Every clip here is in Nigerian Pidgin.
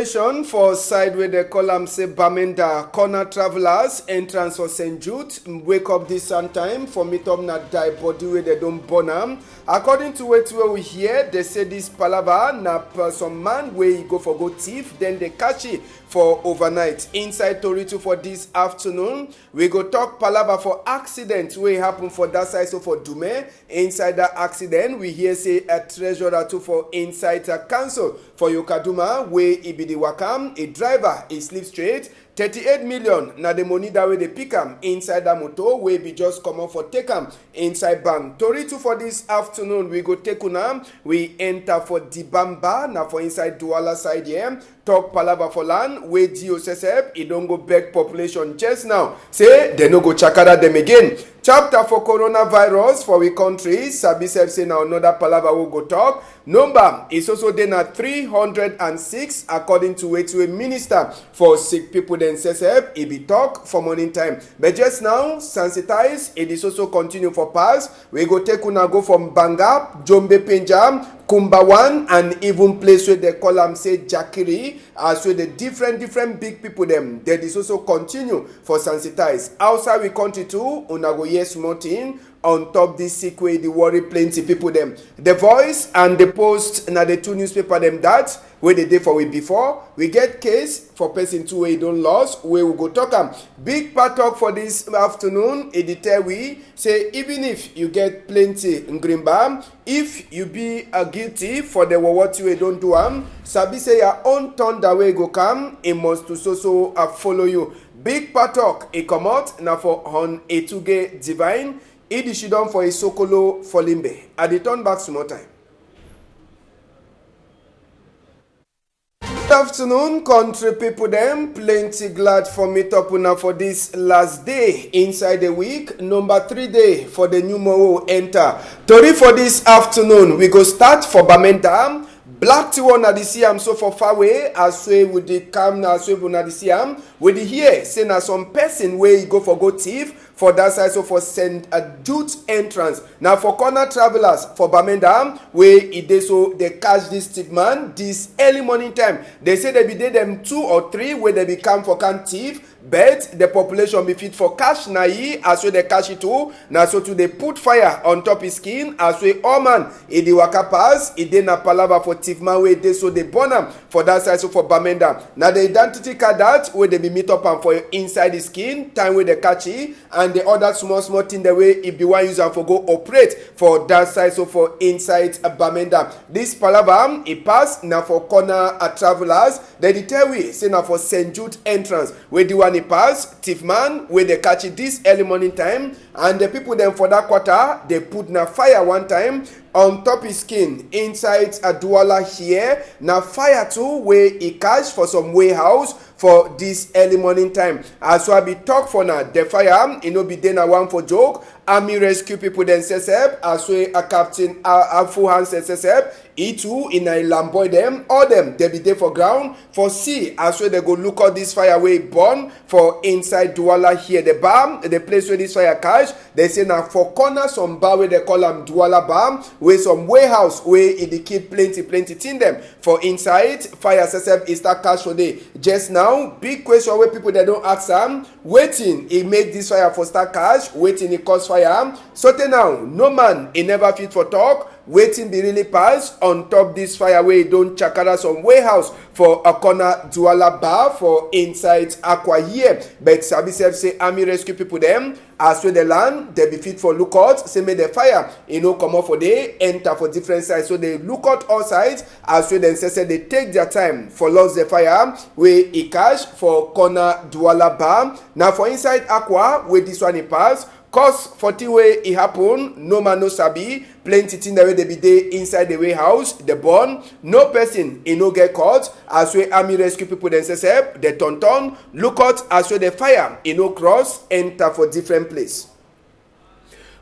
For side where they call am say Bamenda corner travelers entrance for St. Jude wake up this time for meet up na die body where they don't burn am. According to what we hear, they say this palava na some man where he go for go thief, then they catch it for overnight. Inside Toritu for this afternoon, we go talk palava for accident where happen for that side, so for Dume. Inside that accident, we hear say a treasurer too for inside a council for Yokaduma where it be the wakam, a driver, he sleep straight. 38 million na the money that way they pick am inside that motor wey be just come up for take am inside bank. Toritu for this afternoon, we go take una, we enter for Dibamba na for inside Douala side here. Talk palava for land wey DOSSF, e don't go back population just now. Say they no go chakara them again. Chapter for coronavirus for we country, Sabi say now another palava will go talk. Number is also then at 306 according to a minister for sick people then SSF. It be talk for morning time. But just now, sensitize, it is also continue for pass. We go take una go from Banga, Jombe Penjam, Kumbawan, and even place where they call them say Jakiri, as well the different big people them. That is also continue for sensitize. Outside we country too, una go yes mountain. On top this sick way, the worry plenty people them. The Voice and the Post na the two newspaper them that where the day for we before. We get case for person two way don't lost. Where we go talk am. Big part talk for this afternoon. It tell we say even if you get plenty in Greenbam, if you be guilty for the what you don't do Sabi say your own turn that way go come. It must to so follow you. Big part talk it come out now for on Etuge Divine. Idi Shidon for Isokolo for Limbe. At the turn back some more time. Good afternoon, country people them. Plenty glad for meet up una for this last day inside the week. Number 3 day for the new Mo enter. Tori for this afternoon, we go start for Bamenda. Black to one at the Siam so for far away as we with the cam na so na the Siam. With the here, say na some person where you go for go thief. For that side, so for St. Jude entrance. Now for corner travelers, for Bamenda, where it they so they catch this thief man this early morning time. They say they be there them 2 or 3 where they become for can thief. But the population be fit for cash na ye as well they cash it too. Now so to they put fire on top his skin as well all man it the waka pass it dey na palava for thief man where they so they burn am for that side so for Bamenda. Now the identity card that where they be meet up and for inside the skin time where they catch it and the other small thing the way if the one user for go operate for that side so for inside Bamenda. This palava it pass now for corner travelers. They tell we say now for St. Jude entrance where the one it pass thief man where they catch it this early morning time and the people then for that quarter they put na fire one time on top his skin inside a Douala here na fire too where he catch for some warehouse for this early morning time. As well be talk for now the fire it no be then a one for joke. Army rescue people then SSF as well a captain full hands SSF E2 in a lamboy them all them they be there for ground for see as well they go look at this fire way burn for inside Douala here the bar the place where this fire catch they say now for corner some bar where they call them Douala bar where some warehouse where it keep plenty thing them for inside fire SSF is that catch for day just now big question where people they don't ask them waiting it make this fire for start catch waiting it cause fire so now no man it never fit for talk waiting be really pass on top this fire way don't chakara some warehouse for a corner Douala bar for inside Aqua here but Sabi say army rescue people them as well the land they be fit for lookout say make the fire come up for day enter for different sides so they look out all sides as well then say they take their time for lost the fire where it catch for corner Douala bar now for inside Aqua where this one it pass. Cause 40 way it happen, no man no sabi, plenty thing the way they be there inside the warehouse, the burn, no person no get caught, as well army rescue people then say the turn, look out as well the fire no cross, enter for different place.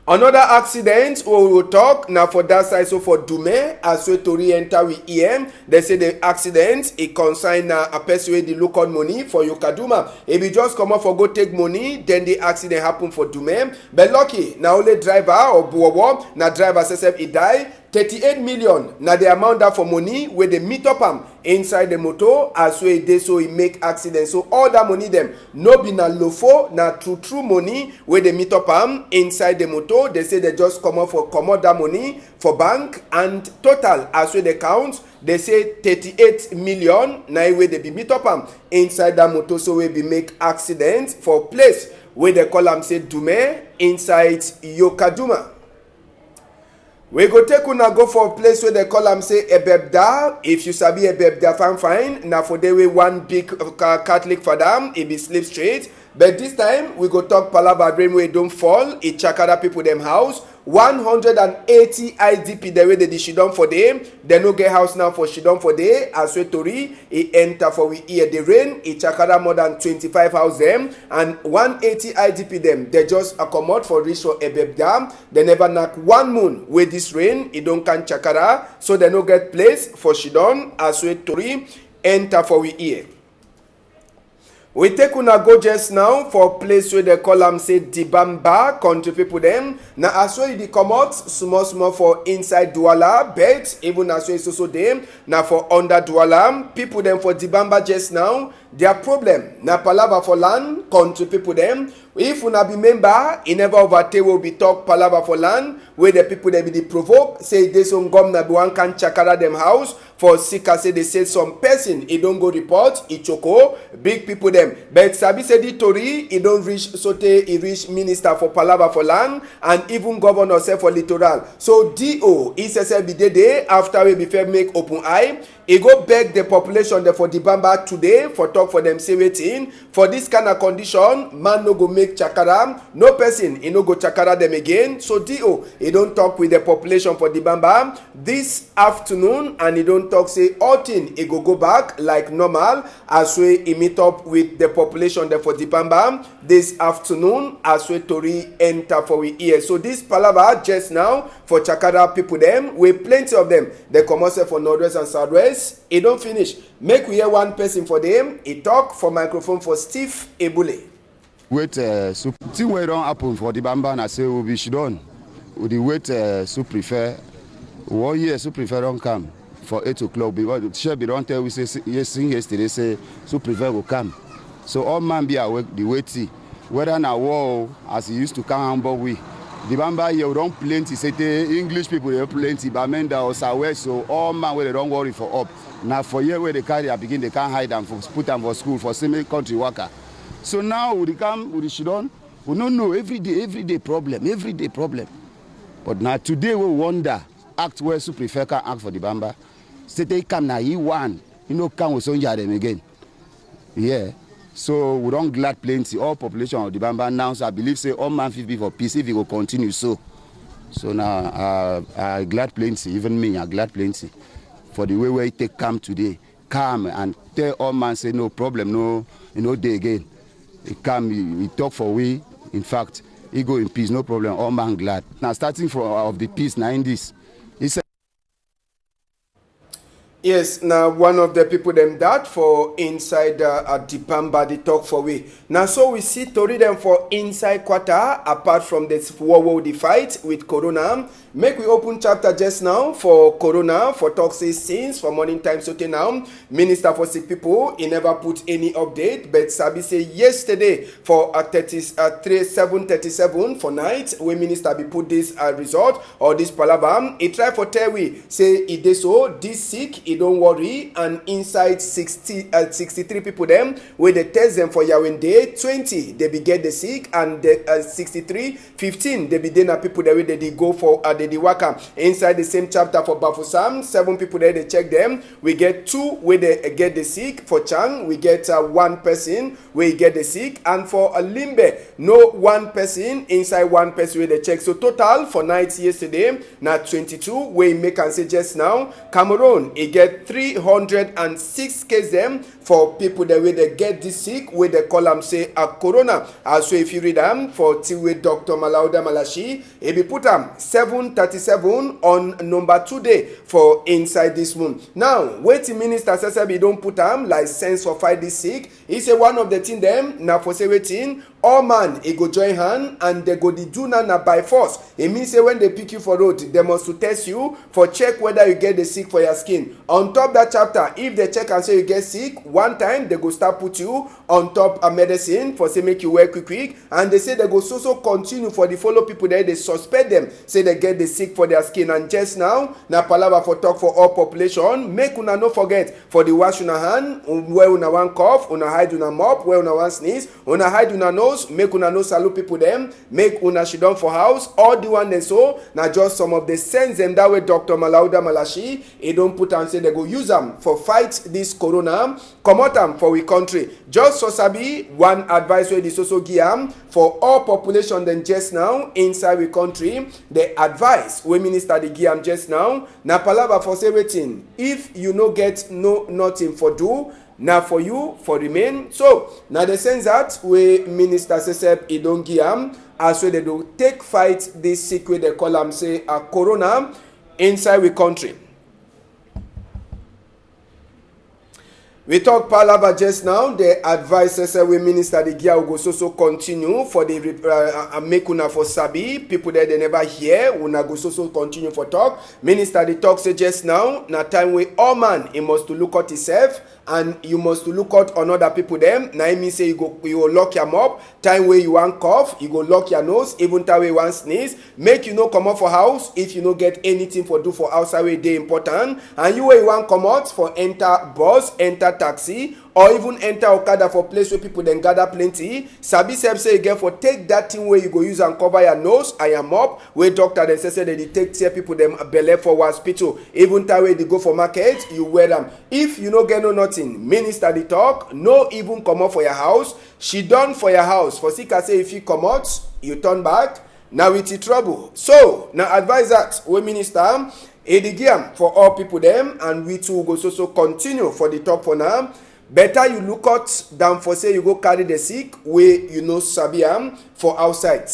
Another accident we will talk now for that side so for Dume as well to re-enter with EM. They say the accident it concern a person with the local money for Yokaduma. If you just come up for go take money, then the accident happen for Dume. But lucky now only driver or Buowo, now driver says he die. 38 million na the amount that for money wey dey meet up am inside the motor as wey e dey so e make accident. So all that money dem no be na lofo, na true money wey dey meet up am inside the motor. They say they just comot that money for bank, and total as wey dey count, they say 38 million na wey dey be meet up am inside that motor, so wey be make accident for place wey dey call am say Dume inside Yokaduma. We go take una go for a place where they call am say Ebebda. If you sabi Ebebda, fine. Na for the way one big Catholic father, e be sleep straight. But this time, we go talk palava dream wey don't fall. E chakara people them house. 180 IDP the way they shidon for them. They no get house now for shidon for day. As we tori, e enter for we hear the rain. E chakara more than 25 house them. And 180 IDP them. They just accommodate for reach for Ebebda. They never knock one moon with this rain. E don't can chakara. So they no get place for shidon. As we tori, enter for we hear. We take una go just now for a place where they call am say Dibamba, country people them. Now as well they come out small for inside Douala, but even as well it's also them. Now for under Douala, people them for Dibamba just now, their problem. Now palava for land, country people them. If una be member, e never overtake will be talk palava for land, where the people they be the provoke, say this on gum na be one can chakara them house, for sika say they say some person, e don't go report, e choko, big people them. But sabi say the tori, e don't reach sote, e reach minister for palava for land, and even governor say for littoral. So DO, ESSL be day after we be fair make open eye, e go beg the population there for Dibamba today, for talk for them say waiting, for this kind of condition, man no go make chakara, no person, e no go chakara them again. So DO, he don't talk with the population for Dibamba this afternoon, and he don't talk say all thing, he go back like normal as we meet up with the population there for Dibamba this afternoon as we tori enter for we ear. So this palava just now for chakara people them, we plenty of them. They come out for northwest and southwest. It don't finish. Make we hear one person for them. He talk for microphone for Steve Ebule. Wait, so thing wey don happen for Dibamba na say we should done. We dey wait so prefer 1 year so prefer don come for 8 o'clock because the chef don tell we say yesterday say so prefer go come. So all man be awake the waiting. Whether na war as he used to come humble we. Dibamba here we don plenty say the English people dey plenty Bamenda or Southwest, so all man wey they don't worry for up. Now for year where they carry a begin they can't hide them for put them for school for semi country worker. So now we come with the shidon, we don't know every day problem. But now today we wonder act where so prefer can act for Dibamba. Say they come now he one, come with Sonja them again. Yeah. So we don't glad plenty. All population of Dibamba now, so I believe say all man 50 for peace if it will continue so. So now I glad plenty, even me I glad plenty for the way where it take come today. Come and tell all man say no problem, no day again. He come, he talk for we. In fact, he go in peace, no problem. All man glad. Now starting from of the peace now in this. He said. Yes, now one of the people them that for inside Dibamba they talk for we. Now so we see tori them for inside quarter apart from this war the fight with Corona. Make we open chapter just now for Corona for talk say since for morning time so now. Minister for sick people he never put any update, but Sabi say yesterday for 7:37 for night when minister be put this result or this palaver. He try for tell we say he dey so this sick. Don't worry, and inside 63 people them where they test them for Yawende 20 they be get the sick, and the 63 15 they be then people that way they go for the waka inside the same chapter for Bafusam 7 people there they check them. We get 2 where they get the sick. For Chang we get 1 person where get the sick, and for Limbe no 1 person inside 1 person where they check. So total for night yesterday now 22 where make and say just now. Cameroon it get get 306 cases them for people that way they get this sick, where they call them say a corona. Also, if you read them for Tiwe Dr. Malauda Malashi, it be put them 737 on number 2 day for inside this moon. Now, waiting minister says we don't put them license for fight this sick. He say one of the thing them now for say waiting. All man, he go join hand and they go do na by force. It means say when they pick you for road, they must to test you for check whether you get the sick for your skin. On top that chapter, if they check and say you get sick, one time they go start put you on top a medicine for say make you work quick, and they say they go so continue for the follow people there. They suspect them, say they get the sick for their skin. And just now, na palava for talk for all population. Make una no forget for the wash una hand, where una one cough, una hide una mop, where una one sneeze, una hide una nose. Make una no salute people them, make una sit down for house, all the one and so. Now just some of the sense them that way Dr. Malauda Malashi, he don't put and say they go use them for fight this corona, come out them for we country. Just so sabi, one advice where this also give for all population then just now inside we country, the advice we minister the give just now, na palava for say waiting. If you no get nothing for do, now for you for remain. So now the sense that we minister sesep he don't give as well they do take fight this sick way they call them say a corona inside we country. We talk palava just now. The advice say we minister the gear will go so continue for the make una for sabi people there they never hear. Una go so continue for talk. Minister the talk say just now. Na time we all man he must to look at himself and you must to look out on other people them. Now mean say you go lock your mouth. Time where you want cough, you go lock your nose. Even time where you want sneeze, make you no come out for house if you no get anything for do for outside where they important. And you where you want come out for enter bus, enter taxi, or even enter Okada for place where people then gather plenty. Sabi say you get for take that thing where you go use and cover your nose and your mouth. Where doctor then say they take tear people them belly for hospital. Even time where they go for market, you wear them. If you no get no nothing, minister the talk, no even come out for your house. She done for your house. For sick I say if you come out, you turn back. Now it's trouble. So now advise that we minister Edigiam for all people them, and we too go so continue for the talk for now. Better you look out than for say you go carry the sick where you know sabi for outside.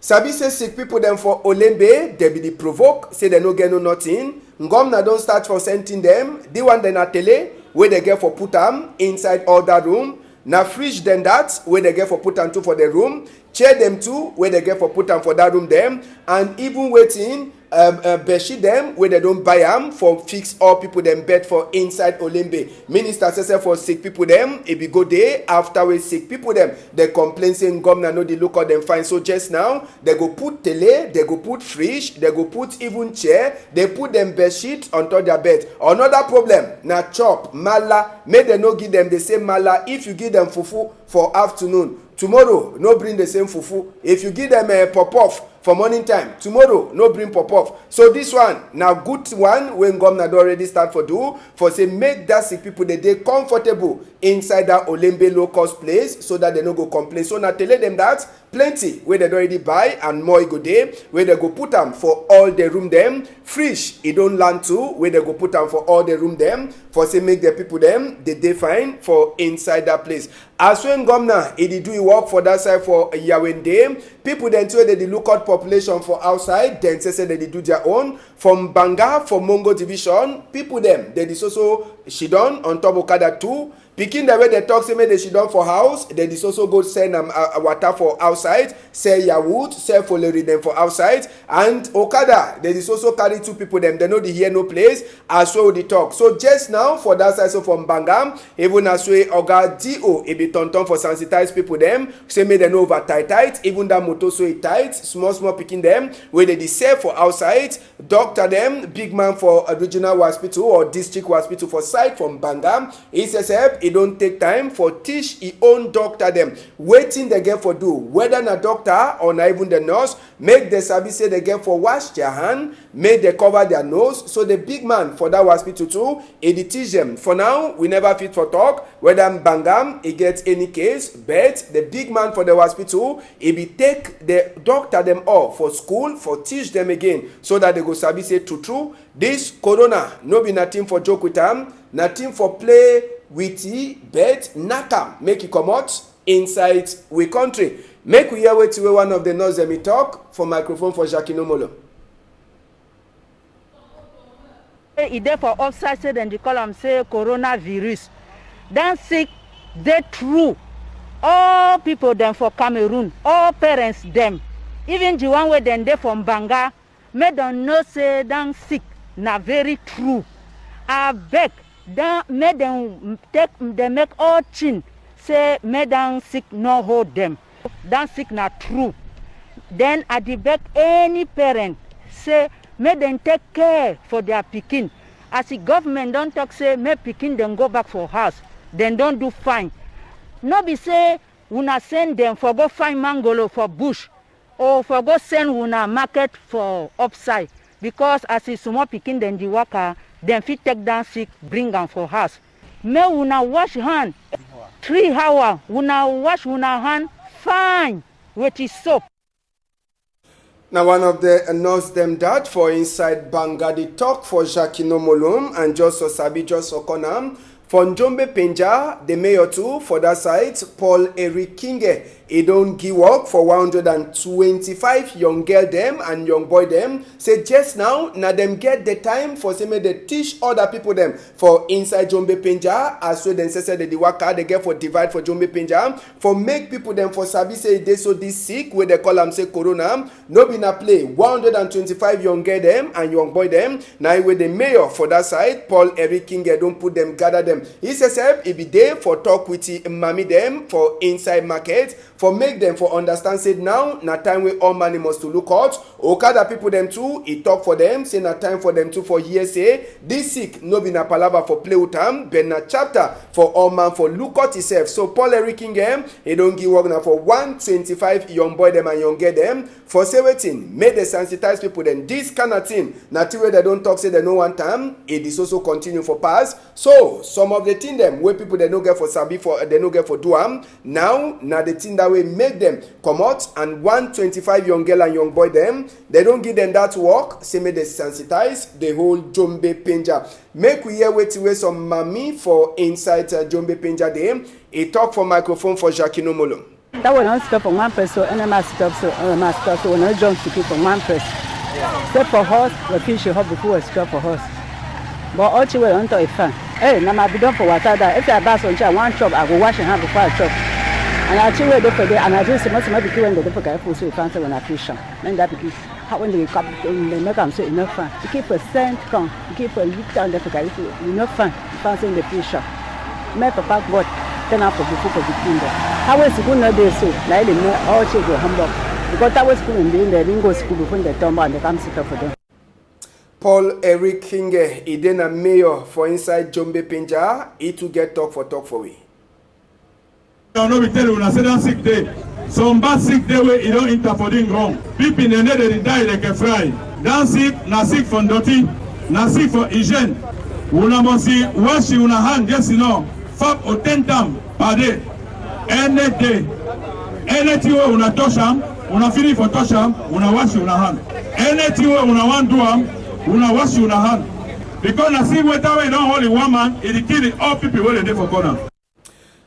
Sabi say sick people them for Olembe, they be the provoke, say they no get no nothing. Ngomna don't start for sending them. The one they na tele where they get for put them inside all that room. Na fridge then that where they get for put them to for the room. Chair them too where they get for put them for that room them. And even waiting bedsheet them where they don't buy them for fix all people them bed for inside Olembe. Minister says for sick people them it be go day after we sick people them they complain saying governor no they look at them fine. So just now they go put tele, they go put fridge, they go put even chair, they put them bedsheet on top their bed. Another problem na chop mala, may they no give them the same mala. If you give them fufu for afternoon, tomorrow no bring the same fufu. If you give them a pop-off for morning time, tomorrow no bring pop-off. So this one now good one when governor already start for do for say make that sick people they comfortable inside that Olembe low cost place so that they no go complain. So now tell them that plenty where they already buy and more go day where they go put them for all the room them. Fridge it don't land too where they go put them for all the room them for say make the people them they fine for inside that place. As when governor it do work for that side for Yawende, people then tell they look out population for outside, then say they do their own. From Banga, for Mongo division, people them they also shidon on top Okada too. Picking the way they talk, say they should done for house. They dis also go send water for outside. Sell your wood, sell for them for outside. And Okada, they dis also carry two people them. They know the hear no place. As well the talk. So just now for that side, so from Bangam, even as way Oga Do, it be tonton for sensitize people them. Say me they know over tight. Even that motor so it tight. Small picking them. Where they sell for outside. Doctor them, big man for a regional hospital or district hospital for side from Bangam. He says he don't take time for teach he own doctor them waiting they get for do whether na doctor or na even the nurse make the service say they get for wash their hand, make they cover their nose. So the big man for that hospital too he teach them. For now we never fit for talk whether Bangam he gets any case, but the big man for the hospital he be take the doctor them all for school for teach them again so that they go sabi sabi say true this corona no be nothing for joke with am, nothing for play with e, but knack am make e comot inside we country. Make we hear wetin wey one of the nurse dem talk for microphone for Jackie Nomolo. E dey for upside say dem dey call am say coronavirus. Dan sick dey true. All people dem for Cameroon, all parents dem, even the one wey dem dey from Banga, make dem know say dan sick na very true. Abeg, make dem take dem make all chin say make dan sick no hold dem. Dan sick na true. Then I dey beg any parent say make dem take care for their pikin. As the government don talk say make pikin dem go back for house, dem don do fine. No be say una send dem for go find mangolo for bush or for go send una market for upside, because as a small pikin dem dey waka, dem fit take down sick bring am for house. Make una wash hand 3 hours, una wash una hand fine with soap. Now one of the nurse them that for inside Banga the talk for Jackie Nomolo and just Sabi just Okonam. For Njombe Penja, the mayor too, for that side, Paul Eric Kinge, he don't give work for 125 young girl them and young boy them. Say just now them get the time for say they teach other people them for inside Njombe Penja, as well then say the waka they get for divide for Njombe Penja, for make people them for sabi say they so this sick where they call them say corona, no be na play. 125 young girl them and young boy them. Now with the mayor for that side, Paul Eric Kinge don't put them gather them. He says he be there for talk with the mommy them for inside market, for make them for understand say now na time we all money must to look out. Okada people them too, he talk for them, say na time for them too for years say this sick no be na palava for play with them, but na chapter for all man for look out himself. So Paul Eric Kingham, he don't give work now for 125 young boy them and young girl them for say waiting, make the sensitize people then this kind of thing. Na way they don't talk say they no one time, it is also continue for pass. So some of the thing them where people they no get for sabi for they no get for do am now the thing that way make them come out, and 125 young girl and young boy them they don't give them that work, say make they sensitize the whole Njombe Penja. Make we hear wait some mommy for inside Njombe Penja them. He talk for microphone for Jackie Nomolo. That will not stop for one person, and I must stop so when I jump to keep on one person. Step for horse, the fish you have before a stop for horse. But all you will onto a fan. Hey, now my be done for water that if I pass on chair one chop, I go wash and have before I chop. And I actually wait for there, and I just must be when the difficult food so fancy when I fish. And that because how when they come, they make them say enough fun. You keep a cent come, you keep a little on the difficult enough fun, fancy in the fish. Make a pack what, then after the food of the kingdom. How is it good not there so? Like they know all she go humble. Because that was school and then they didn't go school before they come and they come sit up for them. Paul Eric Kinge, he then a mayor for inside Njombe Penja, he to get talk for we. I know we tell you when I say that sick day. Some bad sick day where you don't enter for doing wrong. People in the net they die like a fry. That sick, na sick for dirty, na sick for hygiene. Una must see wash una hand just 5 or 10 times per day. Any day. Anything where una touch am, una finish for touch am, una wash una hand. Anything where una want do am, una wash una hand. Because I see whether we don't hold one man, it kill all people where they dey for corner.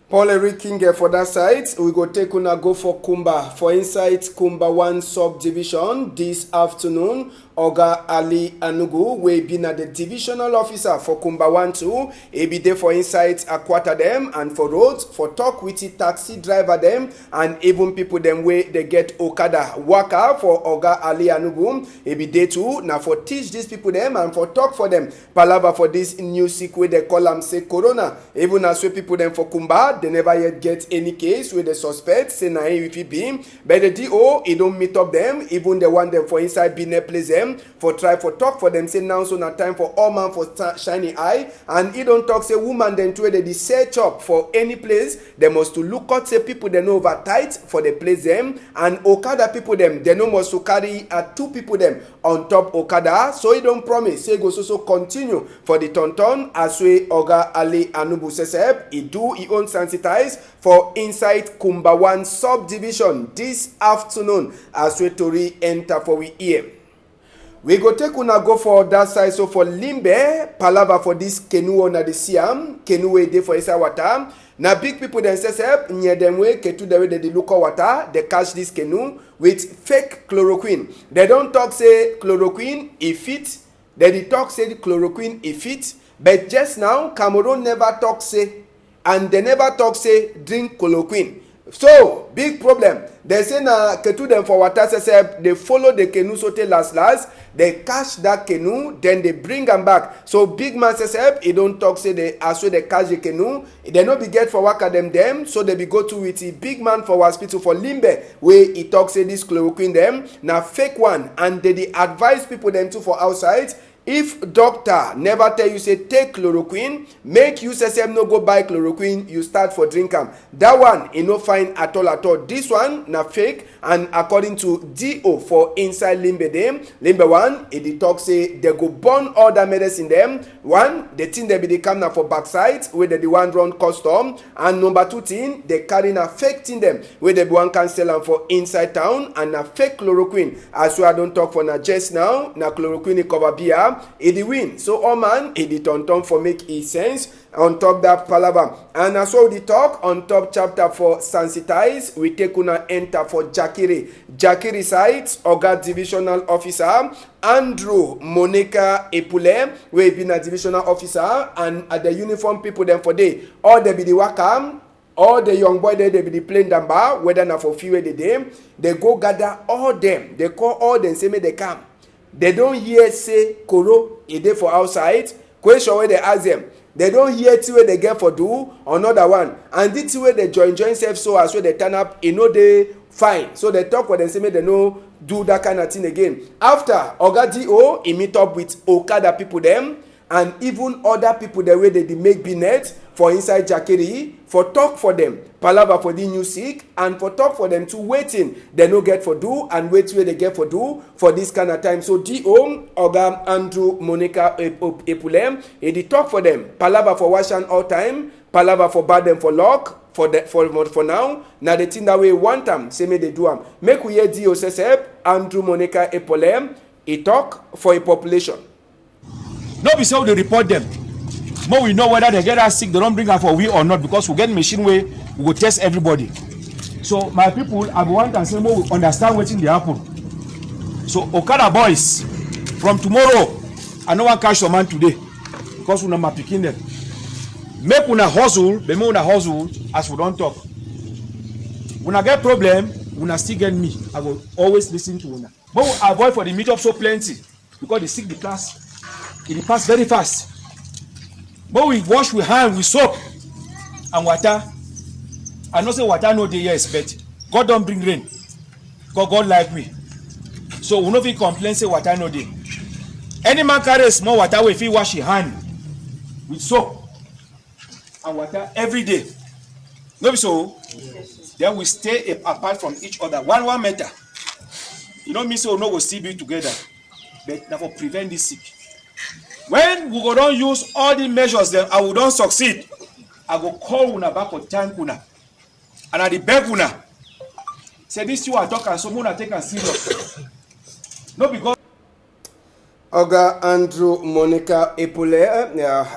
Paul Eric Kinge for that side, we go take una go for Kumba. For inside Kumba 1 subdivision this afternoon, Oga Ali Anugu will be na the divisional officer for Kumba 1-2. He be there for inside Akwata them and for roads, for talk with the taxi driver them and even people them way they get Okada waka for Oga Ali Anugu. He be there too. Now for teach these people them and for talk for them. Palava for this new sick way they call them say corona. Even as we people them for Kumba, they never yet get any case with the suspect say na if he be. But the DO, he don't meet up them. Even the one them for inside Bine place them. For try for talk for them say now so na time for all man for shiny eye, and he don't talk say woman then to they search up for any place they must to look out say people they know over tight for the place them, and Okada people them they know must to carry 2 people them on top Okada, so he don't promise say go so continue for the tonton as we Oga Ali Anubu says he do he own sensitize for inside Kumba 1 subdivision this afternoon as we Tori enter for we ear. we go take una go for that side. So for Limbe, palava for this canoe on the Siam, canoe dey for inside water. Now big people themselves help near them way ketu the way they look water, they catch this canoe with fake chloroquine. They don't talk say chloroquine if it, they talk say the chloroquine if it, but just now Cameroon never talk say, and they never talk say drink chloroquine. So big problem. They say na ketu them for water say they follow the canoe so te last, they catch that canoe, then they bring them back. So big man says he don't talk say they as well they catch the canoe. They no be get for waka them, so they be go to with the big man for hospital for Limbe where he talk say this chloroquine them na fake one, and they advise people them too for outside. If doctor never tell you say take chloroquine, make you say no go buy chloroquine, you start for drink am. That one e no fine at all. This one na fake, and according to DO for inside Limbe dem, Limbe one, e talk say they go burn all that medicine them. One, the thing they be dey come na for backside where they the one run custom, and number two thing, they carry na fake thing them where they be one can sell am for inside town, and na fake chloroquine. As well I don't talk for na just now, na chloroquine e cover beer. It win. So all man, it turn for make e sense on top that palaver. And as well the talk on top chapter for sensitize, we take una enter for Jakiri sites, Oga divisional officer Andrew Monica Epule, we been a divisional officer, and at the uniform people them for day, all they be the wakam. All the young boy they be the plain damba, whether na for few the day, they go gather all them, they call all them, say me they come. They don't hear say koro e dey for outside. Question where they ask them, they don't hear till where they get for do another one, and this way they join self so as well they turn up e no dey fine. So they talk with them say make they no do that kind of thing again. After Oga DO he meet up with Okada people them and even other people the way they make binet for inside Jakiri for talk for them palava for the new sick, and for talk for them to waiting they no get for do and wait where they get for do for this kind of time. So DO Oga Andrew Monica Epulem he talk for them palava for wash and all time, palava for bad them for luck for now. Now the thing that we want them say me they do them. Make we hear DO says Andrew Monica Epulem he talk for a population. No be so they report them. More we know whether they get us sick, they don't bring us for we or not, because we get machine way, we go test everybody. So my people, I want to say more we understand what's in the happen. So Okada boys, from tomorrow, I no one catch some man today, because we not picking them. Make una hustle, but make una hustle as we don't talk. When I get problem, una still get me. I will always listen to una. But we avoid for the meet up so plenty, because they sick the class, it pass very fast. But we wash with hand with soap and water. I know say water no dey yes, but God don't bring rain. God like me. So we no fit complain say water no dey. Any man carry small water if he wash his hand with soap and water every day. No be so? Yes. Then we stay apart from each other. 1 meter. You know me say we no go still be together. But na for prevent this sick. When we go don use all the measures then I will don succeed, I go call una back or thank una, and I dey beg una say this you are talking so una take am serious. No because Oga Andrew Monica Epule,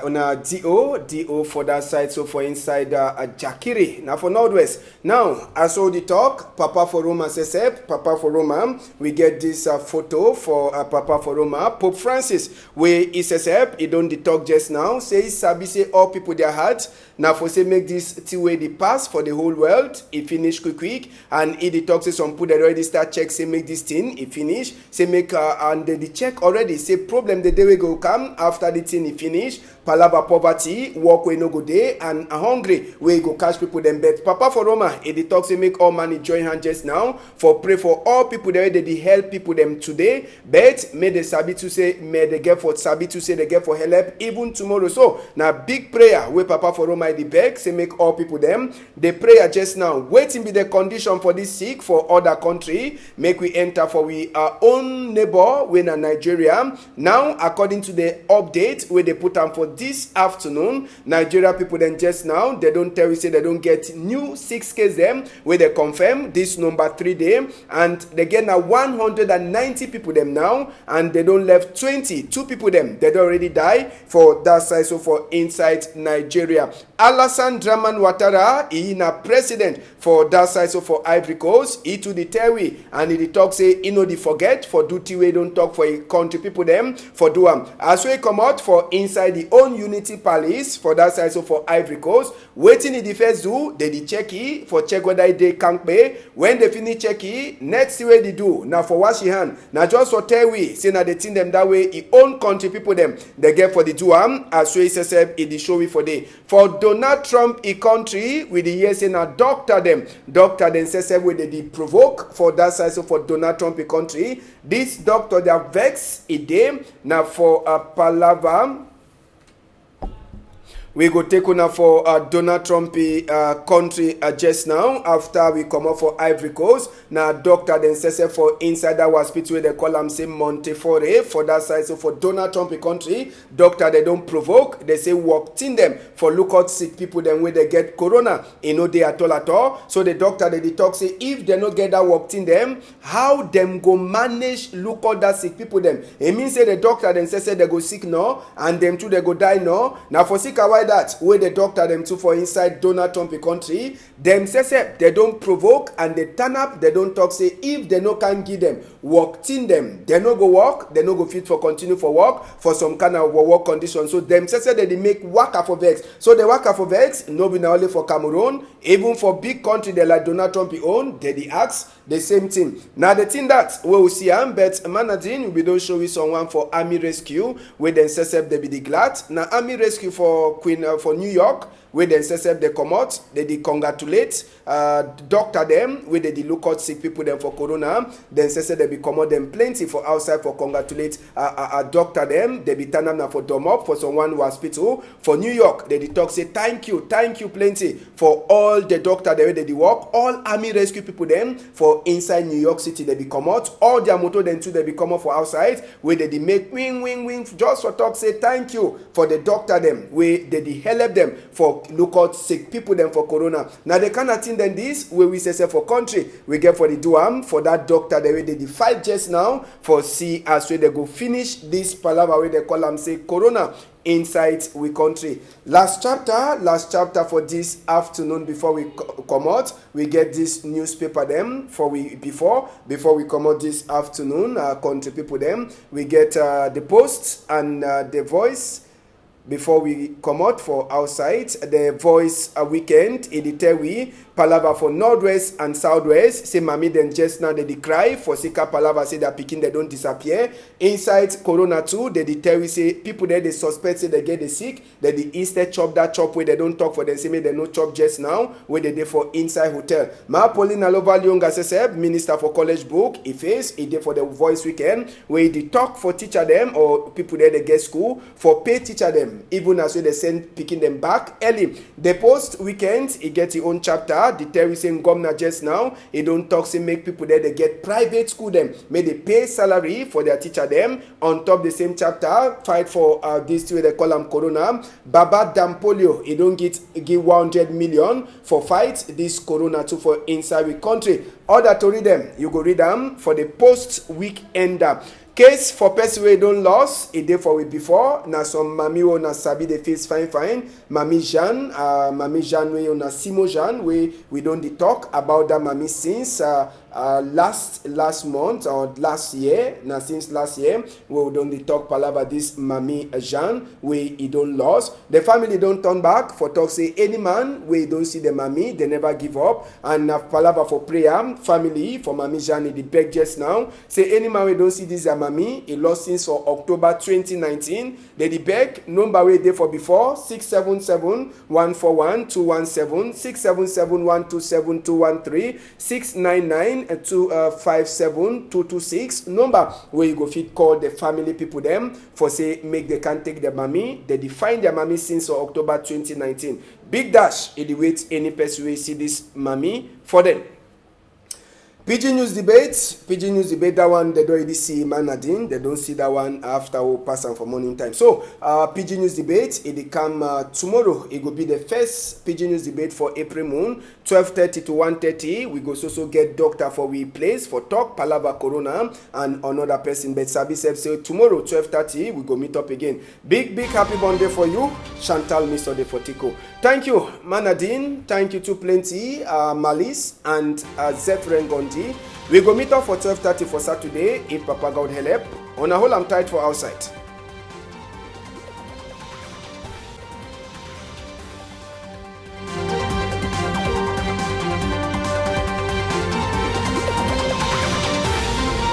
una DO for that side, so for inside Jakiri. Now for Northwest. Now, as all the talk, Papa for Roma says, Papa for Roma, we get this photo for Papa for Roma. Pope Francis, where he says, he don't the talk just now, say Sabi say all people their heart. Now for say make this two-way the pass for the whole world, he finish quick, and he the talk say some people that already start check, say make this thing, he finish, say make and the check already. Say problem the day we go come after the thing he finish, palava poverty, work we no go day, and hungry we go catch people them bet. Papa for Roma, he talk say make all money join hand just now for pray for all people there they help people them today, but may they sabi to say may they get for sabi to say they get for help even tomorrow. So now big prayer where Papa for Roma the beg say make all people them the prayer just now waiting be the condition for this sick for other country, make we enter for we our own neighbor when in Nigeria. Now according to the update where they put on for this afternoon. Nigeria people then just now, they don't tell you say they don't get new 6 cases them where they confirm this number 3 day, and they get now 190 people them now, and they don't left 22 people them they already die for that side. So for inside Nigeria, Alassane Dramane Ouattara, he na president for that side. So for Ivory Coast, he to the Terry, and he talk say he know the forget for duty we don't talk for a country people them for do am. As we come out for inside the own Unity Palace for that side. So for Ivory Coast, waiting in the first do they the checky for check whether they can't pay. When they finish checky, next way they do now for wash your hand. Now just for Terry, say now they think them that way. He own country people them they get for the do am. As we say in the show for day for Donald Trump a country with the years in a doctor them say with the provoke for that side. So for Donald Trump a country, this doctor they are vex a day now for a palaver. We go take on for Donald Trump country just now after we come up for Ivory Coast. Now doctor then says for inside that hospital where they call them say Montefiore for that side. So for Donald Trump country, doctor they don't provoke. They say walked in them for look out sick people then where they get corona. You know they at all. So the doctor they talk say if they not get that walked in them, how them go manage look out that sick people them. It means say the doctor then say they go sick now and them too they go die now. Now for sick why that where the doctor them too for inside Donald Trump country, them say they don't provoke and they turn up, they don't talk say if they no can give them work in them, they no go work, they no go fit for continue for work for some kind of work condition. So them say they make waka for vex. So the waka for vex no be only for Cameroon, even for big country they like Donald Trump own, they ask the same thing. Now the thing that we will see but managing we don't show you someone for Army Rescue where then say they be the glad. Now Army Rescue for Queen for New York where then say they come out, they congratulate doctor them where they look out sick people them for corona. Then say they be come out them plenty for outside for congratulate doctor them. They be turn up now for dome up for someone who hospital for New York. They talk say thank you plenty for all the doctor they where they work, all Army Rescue people them for inside New York City. They be come out, all their motor then too they be come out for outside where they make wing just for talk say thank you for the doctor them where they help them for look out sick people them for corona. Now they cannot think then this where we say for country we get for the duam for that doctor the way they fight just now for see as way they go finish this palaver where they call them say corona inside we country. Last chapter for this afternoon before we come out, we get this newspaper them for we before we come out this afternoon. Country people them we get the Post and the Voice. Before we come out for outside, the Voice weekend in the Terry Palava for Northwest and Southwest. Say Mami then just now they cry for Sika Palava say they're picking they don't disappear. Inside Corona too, they tell we say people there they suspect say they get the sick. They the instead chop that chop where they don't talk for them. Say me they no chop just now where they for inside hotel. Ma Pauline Alova Lyonga says Minister for College Book, he did for the Voice weekend where they talk for teacher them or people there they get school for pay teacher them. Even as they send picking them back early. The Post weekend, he get his own chapter. The Terry saying governor just now, he don't talk say make people there they get private school them. May they pay salary for their teacher them. On top the same chapter, fight for this way they call them Corona. Baba Dampolio, he don't give 100 million for fight this Corona too for inside the country. Other to read them, you go read them for the Post weekender. Case for person wey don lost a day for week before. Na some mami wey na sabi dey face fine. Mami Jean wey na Simo Jean wey we don dey talk about that mami since last month or last year. Na since last year we don dey talk palava this mami Jean wey he don lost. The family don turn back for talk say any man wey don see the mami they never give up, and na palava for prayer family for mami Jean dey beg just now say any man wey don see this mami he lost since for October 2019. They beg number way there for before 677-141-217, 677-127-213, 699-257-226. Number where you go fit call the family people them for say make they can't take their mommy. They define their mommy since October 2019. Big dash it wait any person will see this mommy for them. PG News debate, that one, they don't already see Manadin. They don't see that one after we pass on for morning time. So, PG News debate, it come tomorrow. It will be the first PG News debate for April moon, 12:30 to 1:30. We go so get doctor for we place for talk, Palava Corona, and another person. But Sabi said, so tomorrow, 12:30, we go meet up again. Big happy birthday for you, Chantal Miso de Fortico. Thank you, Manadin. Thank you to Plenty, Malice, and Zefren Gondi. We go meet up for 12:30 for Saturday, if Papa God help. On a whole, I'm tight for outside.